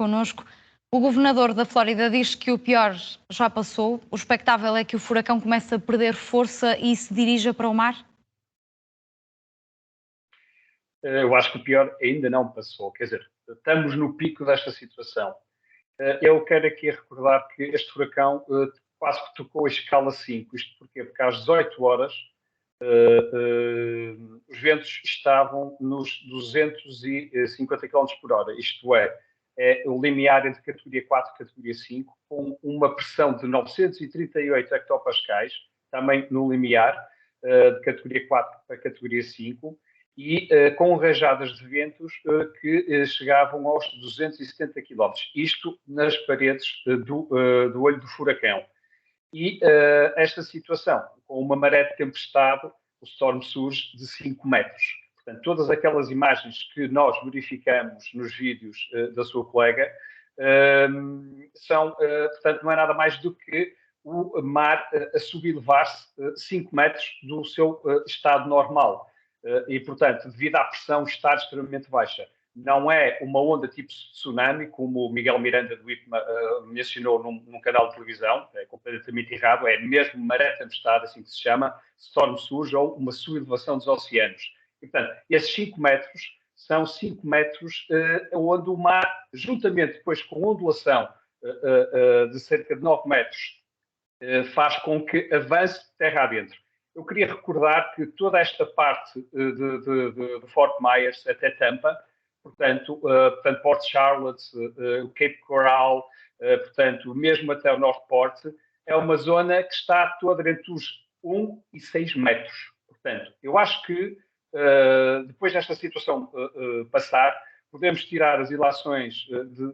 connosco. O governador da Flórida diz que o pior já passou. O expectável é que o furacão comece a perder força e se dirija para o mar? Eu acho que o pior ainda não passou. Quer dizer, estamos no pico desta situação. Eu quero aqui recordar que este furacão quase que tocou a escala 5. Isto porquê? Porque às 18 horas os ventos estavam nos 250 km por hora. Isto é o limiar entre categoria 4 e categoria 5, com uma pressão de 938 hectopascais, também no limiar, de categoria 4 para categoria 5, e com rajadas de ventos que chegavam aos 270 km. Isto nas paredes do olho do furacão. E esta situação, com uma maré de tempestade, o storm surge de 5 metros. Portanto, todas aquelas imagens que nós verificamos nos vídeos da sua colega são, portanto, não é nada mais do que o mar a subelevar-se 5 metros do seu estado normal. E, portanto, devido à pressão estar extremamente baixa. Não é uma onda tipo tsunami, como o Miguel Miranda do IPMA mencionou num canal de televisão, é completamente errado, é mesmo maré tempestade, assim que se chama, storm surge ou uma subelevação dos oceanos. E, portanto, esses 5 metros são 5 metros onde o mar, juntamente depois com a ondulação de cerca de 9 metros, faz com que avance terra adentro. Eu queria recordar que toda esta parte de Fort Myers até Tampa, portanto Port Charlotte, Cape Coral, portanto, mesmo até o Northport, é uma zona que está toda entre os 1 e 6 metros. Portanto, eu acho que depois desta situação passar, podemos tirar as ilações de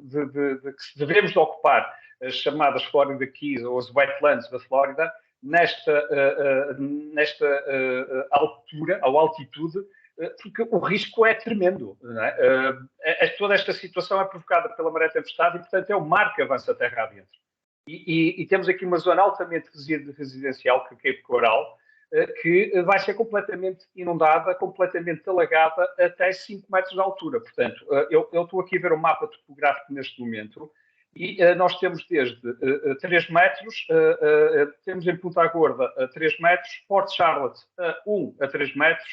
que devemos de ocupar as chamadas Florida Keys ou as wetlands da Flórida, nesta altura, ou altitude, porque o risco é tremendo. Não é? Toda esta situação é provocada pela maré tempestade e, portanto, é o mar que avança a terra adentro. E temos aqui uma zona altamente residencial, que é Cape Coral, que vai ser completamente inundada, completamente alagada até 5 metros de altura. Portanto, eu estou aqui a ver o mapa topográfico neste momento. E nós temos desde 3 metros, temos em Punta Gorda 3 metros, Port Charlotte 1 a 3 metros,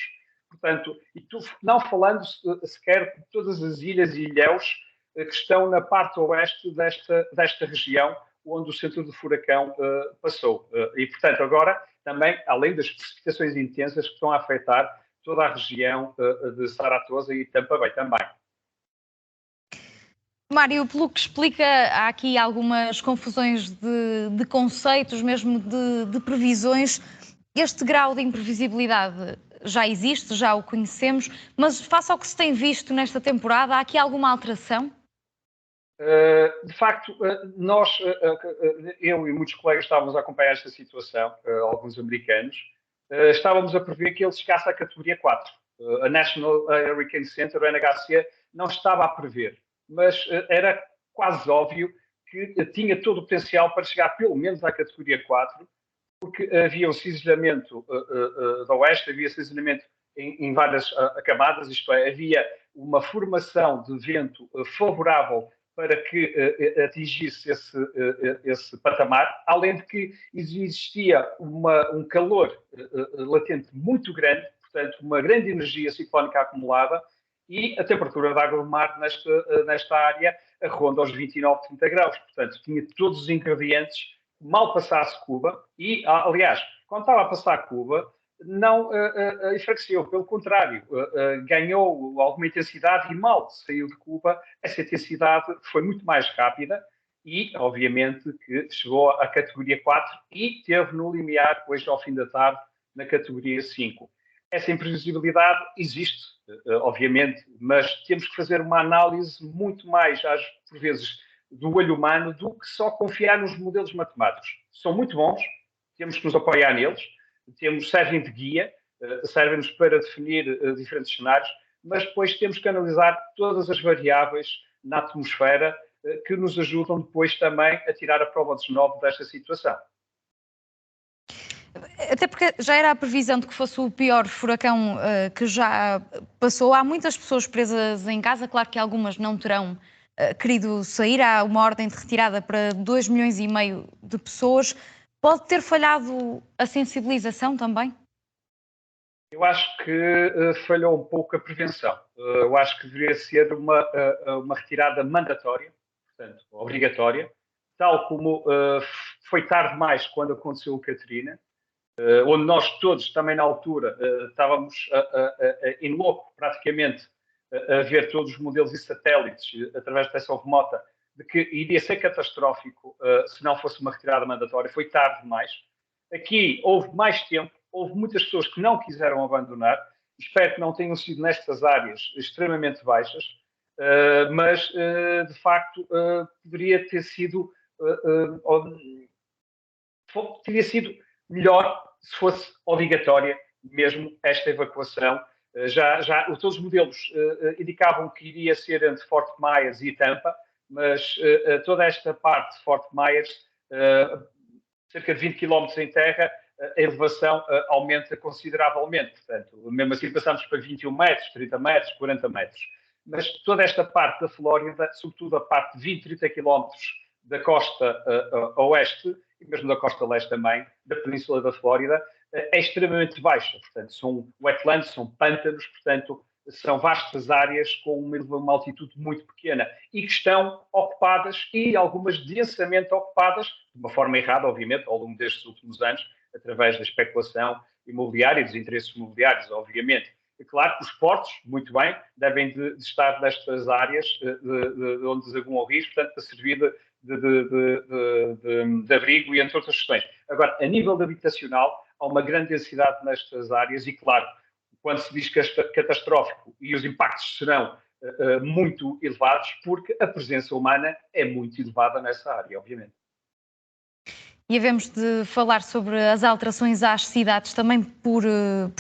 portanto, e não falando sequer de todas as ilhas e ilhéus que estão na parte oeste desta região onde o centro do furacão passou. E, portanto, agora também, além das precipitações intensas que estão a afetar toda a região de Saratoga e Tampa Bay também. Mário, pelo que explica, há aqui algumas confusões de conceitos, mesmo de previsões. Este grau de imprevisibilidade já existe, já o conhecemos, mas face ao que se tem visto nesta temporada, há aqui alguma alteração? De facto, eu e muitos colegas estávamos a acompanhar esta situação, alguns americanos, estávamos a prever que ele chegasse à categoria 4. A National Hurricane Center, o NHC, não estava a prever, mas era quase óbvio que tinha todo o potencial para chegar pelo menos à categoria 4, porque havia um cinzelamento da oeste, havia cinzelamento em várias camadas, isto é, havia uma formação de vento favorável para que atingisse esse patamar, além de que existia um calor latente muito grande, portanto, uma grande energia ciclónica acumulada, e a temperatura da água do mar nesta área ronda aos 29, 30 graus. Portanto, tinha todos os ingredientes, mal passasse Cuba, e, aliás, quando estava a passar Cuba, não enfraqueceu, pelo contrário, ganhou alguma intensidade e mal saiu de Cuba, essa intensidade foi muito mais rápida e, obviamente, que chegou à categoria 4 e teve no limiar, hoje ao fim da tarde, na categoria 5. Essa imprevisibilidade existe, obviamente, mas temos que fazer uma análise muito mais, por vezes, do olho humano do que só confiar nos modelos matemáticos. São muito bons, temos que nos apoiar neles, servem de guia, servem-nos para definir diferentes cenários, mas depois temos que analisar todas as variáveis na atmosfera que nos ajudam depois também a tirar a prova dos 9 desta situação. Até porque já era a previsão de que fosse o pior furacão que já passou. Há muitas pessoas presas em casa, claro que algumas não terão querido sair. Há uma ordem de retirada para 2,5 milhões de pessoas. Pode ter falhado a sensibilização também? Eu acho que falhou um pouco a prevenção. Eu acho que deveria ser uma retirada mandatória, portanto, obrigatória, tal como foi tarde demais quando aconteceu o Katrina, onde nós todos, também na altura, estávamos em louco, praticamente, a ver todos os modelos e satélites através da detecção remota, de que iria ser catastrófico se não fosse uma retirada mandatória. Foi tarde demais. Aqui houve mais tempo, houve muitas pessoas que não quiseram abandonar. Espero que não tenham sido nestas áreas extremamente baixas, mas de facto poderia ter sido teria sido melhor se fosse obrigatória mesmo esta evacuação. Todos os modelos indicavam que iria ser entre Fort Myers e Tampa, mas toda esta parte de Fort Myers, cerca de 20 km em terra, a elevação aumenta consideravelmente. Portanto, mesmo assim passamos para 21 metros, 30 metros, 40 metros. Mas toda esta parte da Flórida, sobretudo a parte de 20, 30 km da costa oeste, e mesmo da costa leste também, da península da Flórida, é extremamente baixa. Portanto, são wetlands, são pântanos, portanto, são vastas áreas com uma altitude muito pequena e que estão ocupadas e algumas densamente ocupadas, de uma forma errada, obviamente, ao longo destes últimos anos, através da especulação imobiliária e dos interesses imobiliários, obviamente. É claro que os portos, muito bem, devem de estar nestas áreas de onde desaguam o rio, portanto, para servir de abrigo e entre outras questões. Agora, a nível habitacional, há uma grande densidade nestas áreas e, claro, quando se diz que é catastrófico e os impactos serão muito elevados, porque a presença humana é muito elevada nessa área, obviamente. E havemos de falar sobre as alterações às cidades também por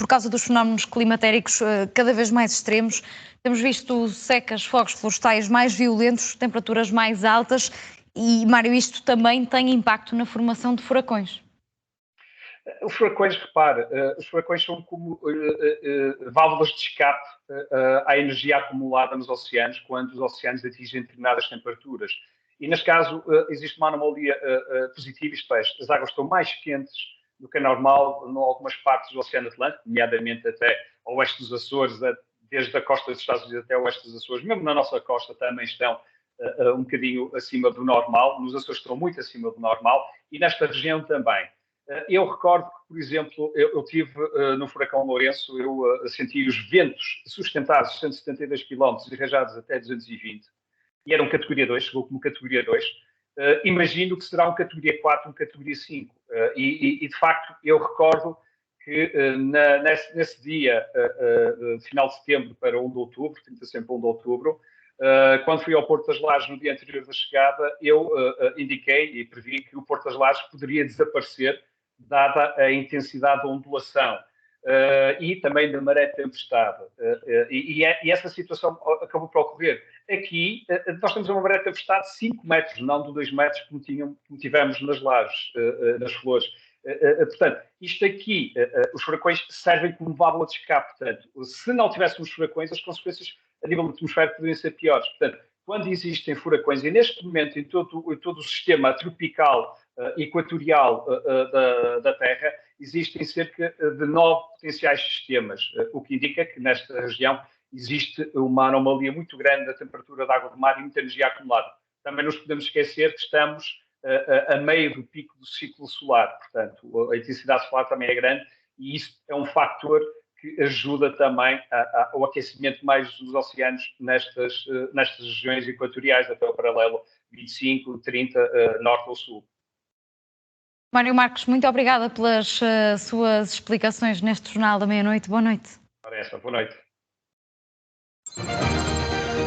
causa dos fenómenos climatéricos cada vez mais extremos. Temos visto secas, fogos florestais mais violentos, temperaturas mais altas e, Mário, isto também tem impacto na formação de furacões. Os furacões, repare, os furacões são como válvulas de escape à energia acumulada nos oceanos quando os oceanos atingem determinadas temperaturas. E, neste caso, existe uma anomalia positiva, isto é, as águas estão mais quentes do que é normal em algumas partes do Oceano Atlântico, nomeadamente até ao oeste dos Açores, desde a costa dos Estados Unidos até ao oeste dos Açores, mesmo na nossa costa também estão um bocadinho acima do normal, nos Açores estão muito acima do normal, e nesta região também. Eu recordo que, por exemplo, eu tive no furacão Lourenço, eu senti os ventos sustentados 172 km e rajados até 220, e era um categoria 2, chegou como categoria 2. Imagino que será um categoria 4, um categoria 5. E de facto, eu recordo que nesse dia, final de setembro para 1 de outubro, 30 sempre 1 de outubro, quando fui ao Porto das Lajes no dia anterior da chegada, eu indiquei e previ que o Porto das Lajes poderia desaparecer, dada a intensidade da ondulação e também da maré de tempestade. E essa situação acabou por ocorrer. Aqui, nós temos uma maré de tempestade de 5 metros, não de 2 metros como tivemos nas Lajes, nas Flores. Portanto, isto aqui, os furacões servem como válvula de escape. Portanto, se não tivéssemos furacões, as consequências a nível atmosférico poderiam ser piores. Portanto, quando existem furacões, e neste momento em todo o sistema tropical equatorial da Terra, existem cerca de 9 potenciais sistemas, o que indica que nesta região existe uma anomalia muito grande da temperatura da água do mar e muita energia acumulada. Também nos podemos esquecer que estamos a meio do pico do ciclo solar, portanto, a intensidade solar também é grande e isso é um fator que ajuda também ao aquecimento mais dos oceanos nestas regiões equatoriais, até o paralelo 25, 30, norte ou sul. Mário Marcos, muito obrigada pelas suas explicações neste Jornal da Meia-Noite. Boa noite. Boa noite.